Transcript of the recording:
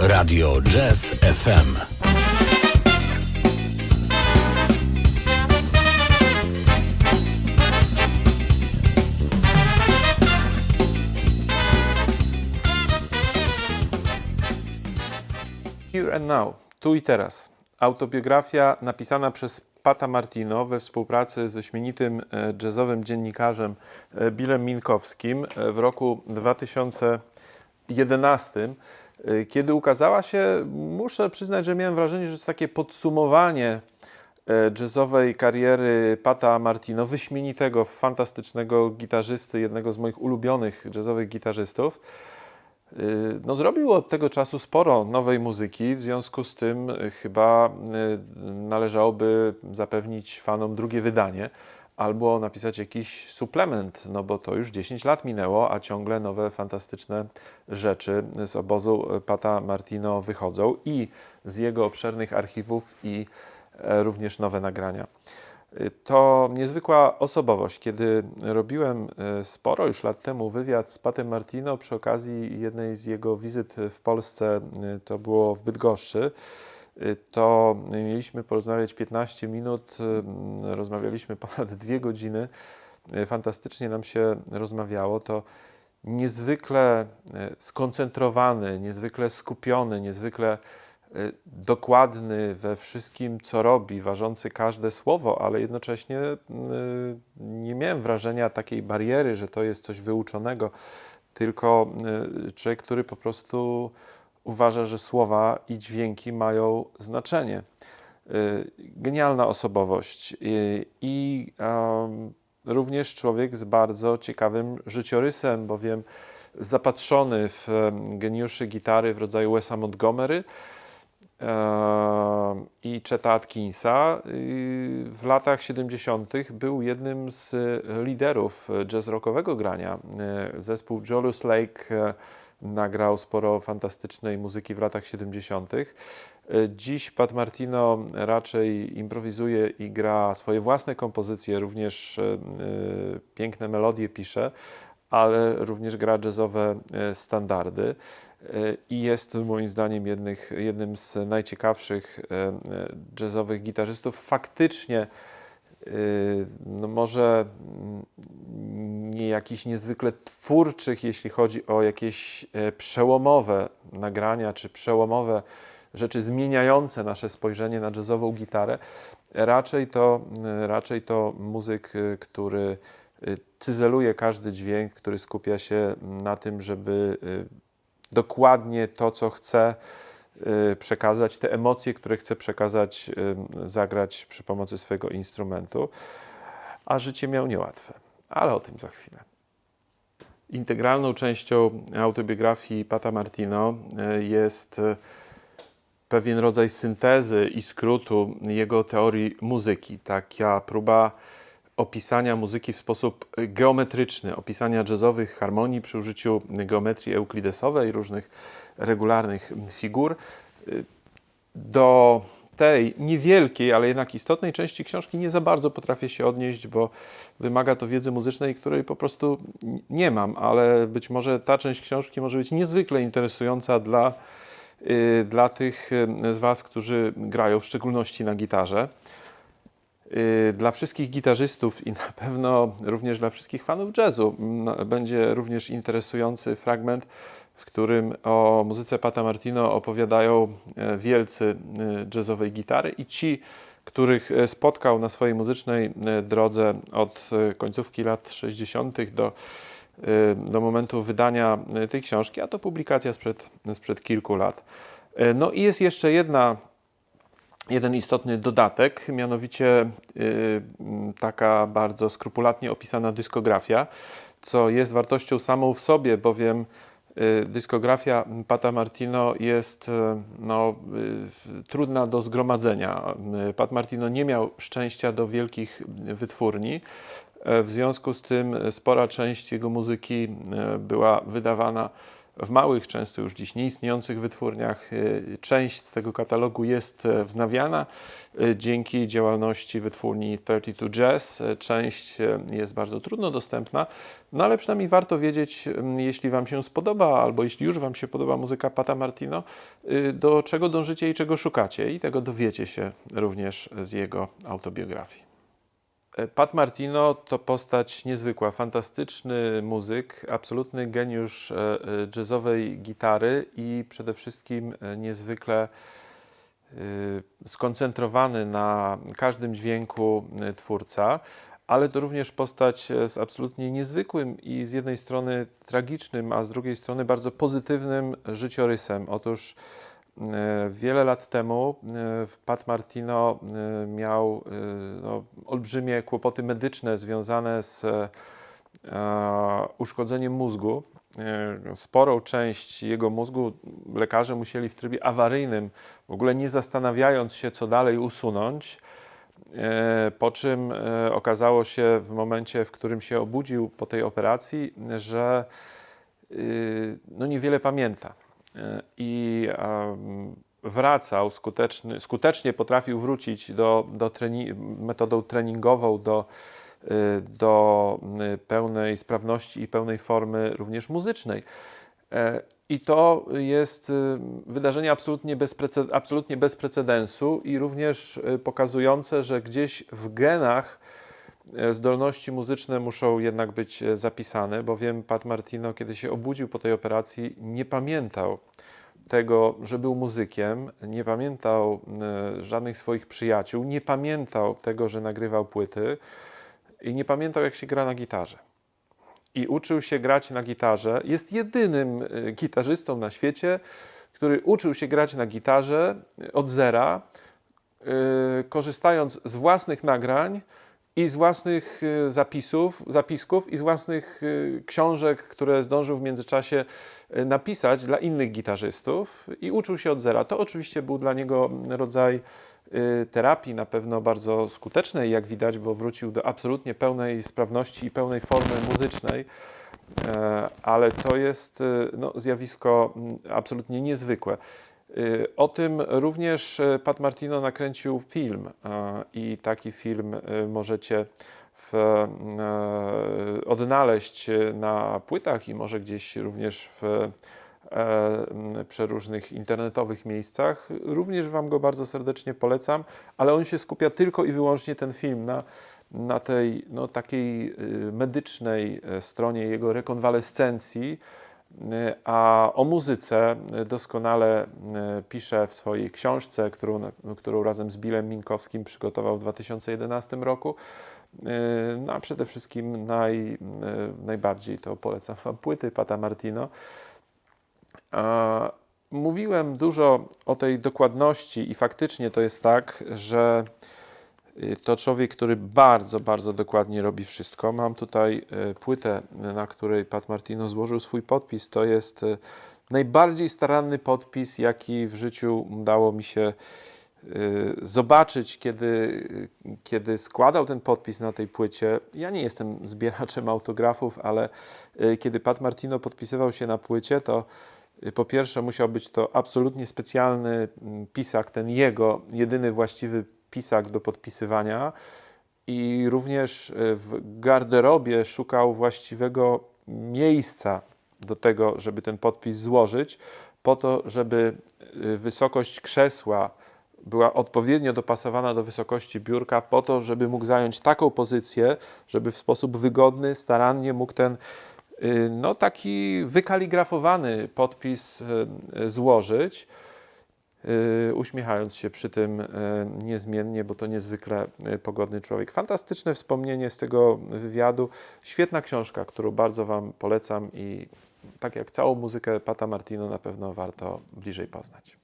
Radio Jazz FM. Here and Now, tu i teraz. Autobiografia napisana przez Pata Martino we współpracy z wyśmienitym jazzowym dziennikarzem Billem Minkowskim w roku 2011. Kiedy ukazała się, muszę przyznać, że miałem wrażenie, że to jest takie podsumowanie jazzowej kariery Pata Martino, wyśmienitego, fantastycznego gitarzysty, jednego z moich ulubionych jazzowych gitarzystów. No, zrobił od tego czasu sporo nowej muzyki, w związku z tym chyba należałoby zapewnić fanom drugie wydanie albo napisać jakiś suplement, no bo to już 10 lat minęło, a ciągle nowe, fantastyczne rzeczy z obozu Pata Martino wychodzą i z jego obszernych archiwów i również nowe nagrania. To niezwykła osobowość. Kiedy robiłem sporo już lat temu wywiad z Patem Martino przy okazji jednej z jego wizyt w Polsce, to było w Bydgoszczy, to mieliśmy porozmawiać 15 minut, rozmawialiśmy ponad 2 godziny, fantastycznie nam się rozmawiało. To niezwykle skoncentrowany, niezwykle skupiony, niezwykle dokładny we wszystkim, co robi, ważący każde słowo, ale jednocześnie nie miałem wrażenia takiej bariery, że to jest coś wyuczonego, tylko człowiek, który po prostu uważa, że słowa i dźwięki mają znaczenie. Genialna osobowość i również człowiek z bardzo ciekawym życiorysem, bowiem zapatrzony w geniuszy gitary w rodzaju Wesa Montgomery i Cheta Atkinsa, w latach 70. był jednym z liderów jazz rockowego grania. Zespół Jolus Lake nagrał sporo fantastycznej muzyki w latach 70. Dziś Pat Martino raczej improwizuje i gra swoje własne kompozycje, również piękne melodie pisze, ale również gra jazzowe standardy i jest moim zdaniem jednym z najciekawszych jazzowych gitarzystów. Faktycznie no może nie jakichś niezwykle twórczych, jeśli chodzi o jakieś przełomowe nagrania czy przełomowe rzeczy zmieniające nasze spojrzenie na jazzową gitarę. Raczej to muzyk, który cyzeluje każdy dźwięk, który skupia się na tym, żeby dokładnie to, co chce przekazać, te emocje, które chce przekazać, zagrać przy pomocy swojego instrumentu. A życie miał niełatwe, ale o tym za chwilę. Integralną częścią autobiografii Pata Martino jest pewien rodzaj syntezy i skrótu jego teorii muzyki. Taka próba opisania muzyki w sposób geometryczny, opisania jazzowych harmonii przy użyciu geometrii euklidesowej, różnych regularnych figur. Do tej niewielkiej, ale jednak istotnej części książki nie za bardzo potrafię się odnieść, bo wymaga to wiedzy muzycznej, której po prostu nie mam, ale być może ta część książki może być niezwykle interesująca dla tych z Was, którzy grają, w szczególności na gitarze. Dla wszystkich gitarzystów i na pewno również dla wszystkich fanów jazzu będzie również interesujący fragment, w którym o muzyce Pata Martino opowiadają wielcy jazzowej gitary i ci, których spotkał na swojej muzycznej drodze od końcówki lat 60. do momentu wydania tej książki, a to publikacja sprzed kilku lat. No i jest jeszcze jeden istotny dodatek, mianowicie taka bardzo skrupulatnie opisana dyskografia, co jest wartością samą w sobie, bowiem dyskografia Pata Martino jest trudna do zgromadzenia. Pat Martino nie miał szczęścia do wielkich wytwórni, w związku z tym spora część jego muzyki była wydawana w małych, często już dziś nieistniejących wytwórniach. Część z tego katalogu jest wznawiana dzięki działalności wytwórni 32 Jazz. Część jest bardzo trudno dostępna, no ale przynajmniej warto wiedzieć, jeśli Wam się spodoba, albo jeśli już Wam się podoba muzyka Pata Martino, do czego dążycie i czego szukacie. I tego dowiecie się również z jego autobiografii. Pat Martino to postać niezwykła, fantastyczny muzyk, absolutny geniusz jazzowej gitary i przede wszystkim niezwykle skoncentrowany na każdym dźwięku twórca, ale to również postać z absolutnie niezwykłym i z jednej strony tragicznym, a z drugiej strony bardzo pozytywnym życiorysem. Otóż wiele lat temu Pat Martino miał olbrzymie kłopoty medyczne związane z uszkodzeniem mózgu. Sporą część jego mózgu lekarze musieli w trybie awaryjnym, w ogóle nie zastanawiając się, co dalej, usunąć. Po czym okazało się w momencie, w którym się obudził po tej operacji, że niewiele pamięta. I wracał skutecznie potrafił wrócić metodą treningową do pełnej sprawności i pełnej formy również muzycznej. I to jest wydarzenie absolutnie bez precedensu i również pokazujące, że gdzieś w genach zdolności muzyczne muszą jednak być zapisane, bowiem Pat Martino, kiedy się obudził po tej operacji, nie pamiętał tego, że był muzykiem, nie pamiętał żadnych swoich przyjaciół, nie pamiętał tego, że nagrywał płyty i nie pamiętał, jak się gra na gitarze. I uczył się grać na gitarze. Jest jedynym gitarzystą na świecie, który uczył się grać na gitarze od zera, korzystając z własnych nagrań i z własnych zapisków i z własnych książek, które zdążył w międzyczasie napisać dla innych gitarzystów i uczył się od zera. To oczywiście był dla niego rodzaj terapii, na pewno bardzo skutecznej, jak widać, bo wrócił do absolutnie pełnej sprawności i pełnej formy muzycznej, ale to jest zjawisko absolutnie niezwykłe. O tym również Pat Martino nakręcił film i taki film możecie odnaleźć na płytach i może gdzieś również w przeróżnych internetowych miejscach. Również Wam go bardzo serdecznie polecam, ale on się skupia tylko i wyłącznie, ten film, na tej takiej medycznej stronie jego rekonwalescencji, a o muzyce doskonale pisze w swojej książce, którą razem z Billem Minkowskim przygotował w 2011 roku. A przede wszystkim najbardziej to polecam Wam płyty Pata Martino. Mówiłem dużo o tej dokładności i faktycznie to jest tak, że to człowiek, który bardzo, bardzo dokładnie robi wszystko. Mam tutaj płytę, na której Pat Martino złożył swój podpis. To jest najbardziej staranny podpis, jaki w życiu udało mi się zobaczyć, kiedy składał ten podpis na tej płycie. Ja nie jestem zbieraczem autografów, ale kiedy Pat Martino podpisywał się na płycie, to po pierwsze musiał być to absolutnie specjalny pisak, ten jego jedyny właściwy pisak do podpisywania, i również w garderobie szukał właściwego miejsca do tego, żeby ten podpis złożyć, po to, żeby wysokość krzesła była odpowiednio dopasowana do wysokości biurka, po to, żeby mógł zająć taką pozycję, żeby w sposób wygodny, starannie mógł ten taki wykaligrafowany podpis złożyć, uśmiechając się przy tym niezmiennie, bo to niezwykle pogodny człowiek. Fantastyczne wspomnienie z tego wywiadu. Świetna książka, którą bardzo Wam polecam i tak jak całą muzykę Pata Martino na pewno warto bliżej poznać.